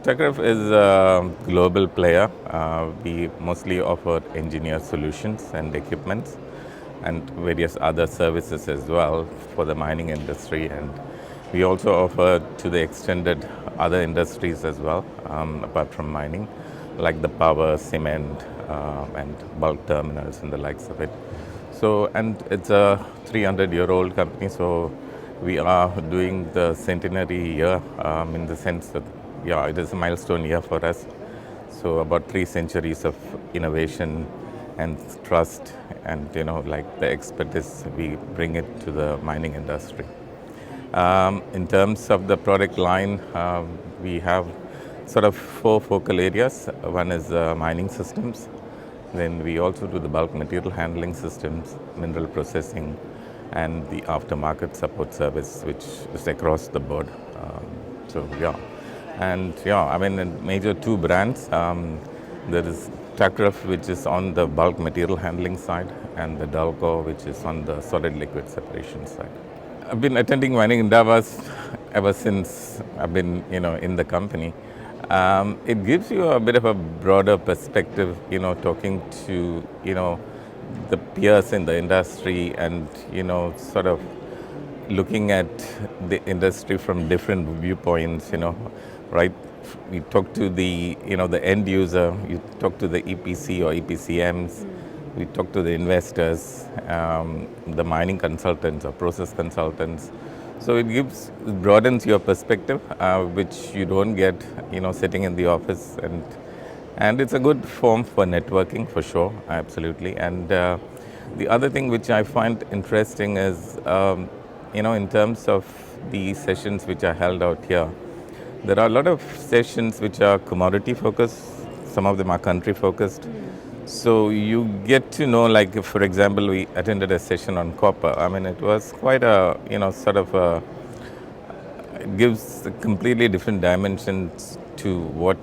Takraf is a global player. We mostly offer engineer solutions and equipments and various other services as well for the mining industry. And we also offer to the extended other industries as well, apart from mining, like the power, cement, and bulk terminals and the likes of it. So, and it's a 300-year-old company, so we are doing the centenary year in the sense that, yeah, it is a milestone year for us. So, about 3 centuries of innovation and trust, and like the expertise, we bring it to the mining industry. In terms of the product line, we have sort of 4 focal areas. One is mining systems. Then we also do the bulk material handling systems, mineral processing, and the aftermarket support service, which is across the board. So yeah, and yeah, I mean, in major 2 brands. There is Takraf, which is on the bulk material handling side, and the Dalco, which is on the solid liquid separation side. I've been attending mining Indabas ever since I've been, in the company. It gives you a bit of a broader perspective, talking to, the peers in the industry and, sort of looking at the industry from different viewpoints, right? You talk to the end user, you talk to the EPC or EPCMs, we talk to the investors, the mining consultants or process consultants. So it broadens your perspective, which you don't get, sitting in the office, and it's a good form for networking for sure, absolutely. And the other thing which I find interesting is, in terms of the sessions which are held out here, there are a lot of sessions which are commodity focused. Some of them are country focused. So you get to know, like, for example, we attended a session on copper. I mean, it was quite a, it gives completely different dimensions to what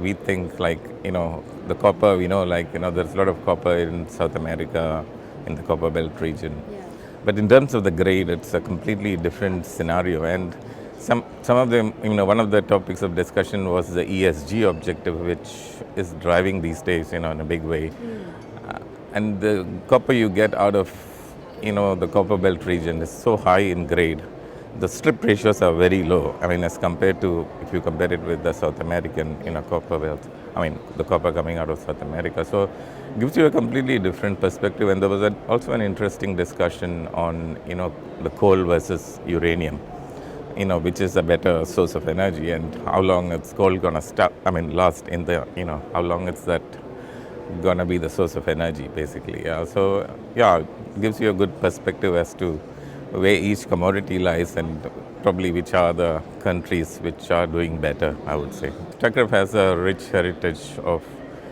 we think, like, the copper, there's a lot of copper in South America, in the Copper Belt region. Yeah. But in terms of the grade, it's a completely different scenario. And some of them, one of the topics of discussion was the ESG objective, which is driving these days, in a big way. And the copper you get out of, the Copper Belt region is so high in grade. The strip ratios are very low. I mean, as compared to, if you compare it with the South American, copper belt. I mean, the copper coming out of South America. So it gives you a completely different perspective. And there was also an interesting discussion on, the coal versus uranium, which is a better source of energy, and how long it's coal gonna last in the, how long it's that gonna be the source of energy, basically. So yeah, it gives you a good perspective as to where each commodity lies and probably which are the countries which are doing better, I would say. Takraf has a rich heritage of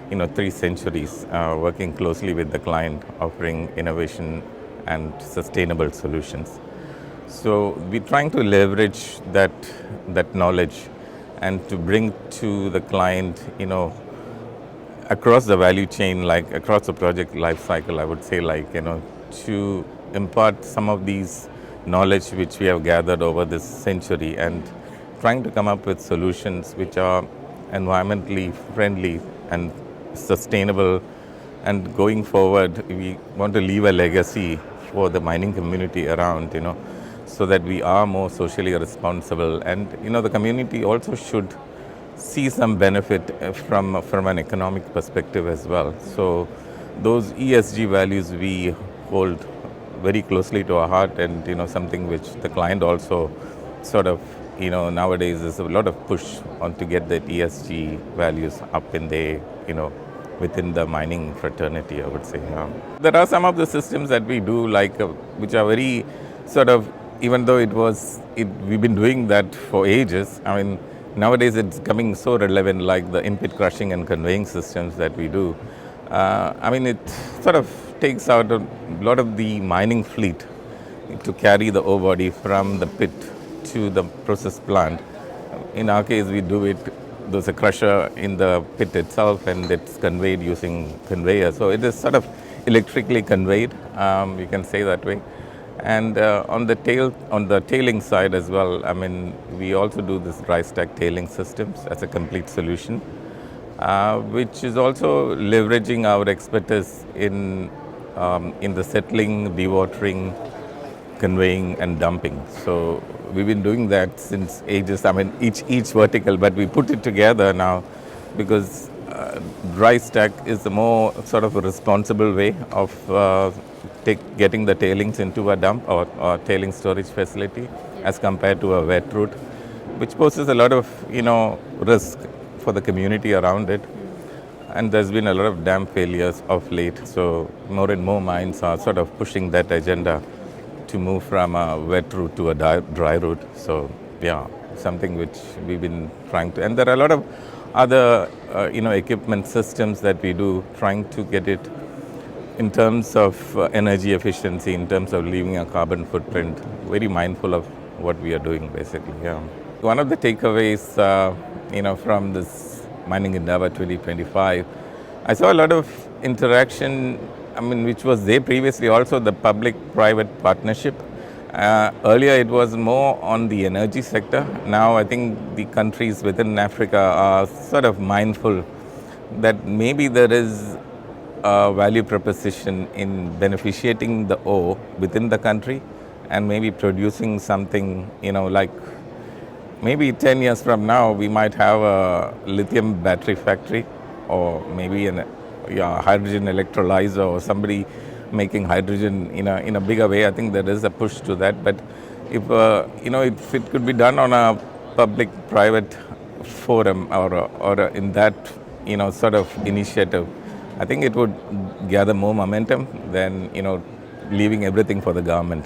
3 centuries working closely with the client, offering innovation and sustainable solutions. So we're trying to leverage that knowledge and to bring to the client, across the value chain, like across the project life cycle, I would say, like, to impart some of these knowledge which we have gathered over this century, and trying to come up with solutions which are environmentally friendly and sustainable. And going forward, we want to leave a legacy for the mining community around, so that we are more socially responsible. And, the community also should see some benefit from an economic perspective as well. So those ESG values we hold very closely to our heart, and, something which the client also sort of, nowadays there's a lot of push on to get that ESG values up in the, within the mining fraternity, I would say. There are some of the systems that we do, like, which are very sort of, even though we've been doing that for ages. I mean, nowadays it's becoming so relevant, like the in-pit crushing and conveying systems that we do. I mean, it sort of takes out a lot of the mining fleet to carry the ore body from the pit to the process plant. In our case, we do it, there's a crusher in the pit itself, and it's conveyed using conveyor. So it is sort of electrically conveyed, you can say that way. And on the tailing side as well, I mean, we also do this dry stack tailing systems as a complete solution, which is also leveraging our expertise in the settling, dewatering, conveying, and dumping. So we've been doing that since ages. I mean, each vertical, but we put it together now because dry stack is a more sort of a responsible way of getting the tailings into a dump or tailing storage facility as compared to a wet route, which poses a lot of risk for the community around it. And there's been a lot of dam failures of late. So more and more mines are sort of pushing that agenda to move from a wet route to a dry route. So yeah, something which we've been trying to. And there are a lot of other equipment systems that we do, trying to get it in terms of energy efficiency, in terms of leaving a carbon footprint. Very mindful of what we are doing, basically. Yeah. One of the takeaways, from this Mining Indaba 2025, I saw a lot of interaction. I mean, which was there previously, also the public-private partnership. Earlier, it was more on the energy sector. Now, I think the countries within Africa are sort of mindful that maybe there is a value proposition in beneficiating the ore within the country and maybe producing something, like maybe 10 years from now, we might have a lithium battery factory or maybe hydrogen electrolyzer or somebody making hydrogen in a bigger way. I think there is a push to that. But if it could be done on a public-private forum or in that, sort of initiative, I think it would gather more momentum than, leaving everything for the government.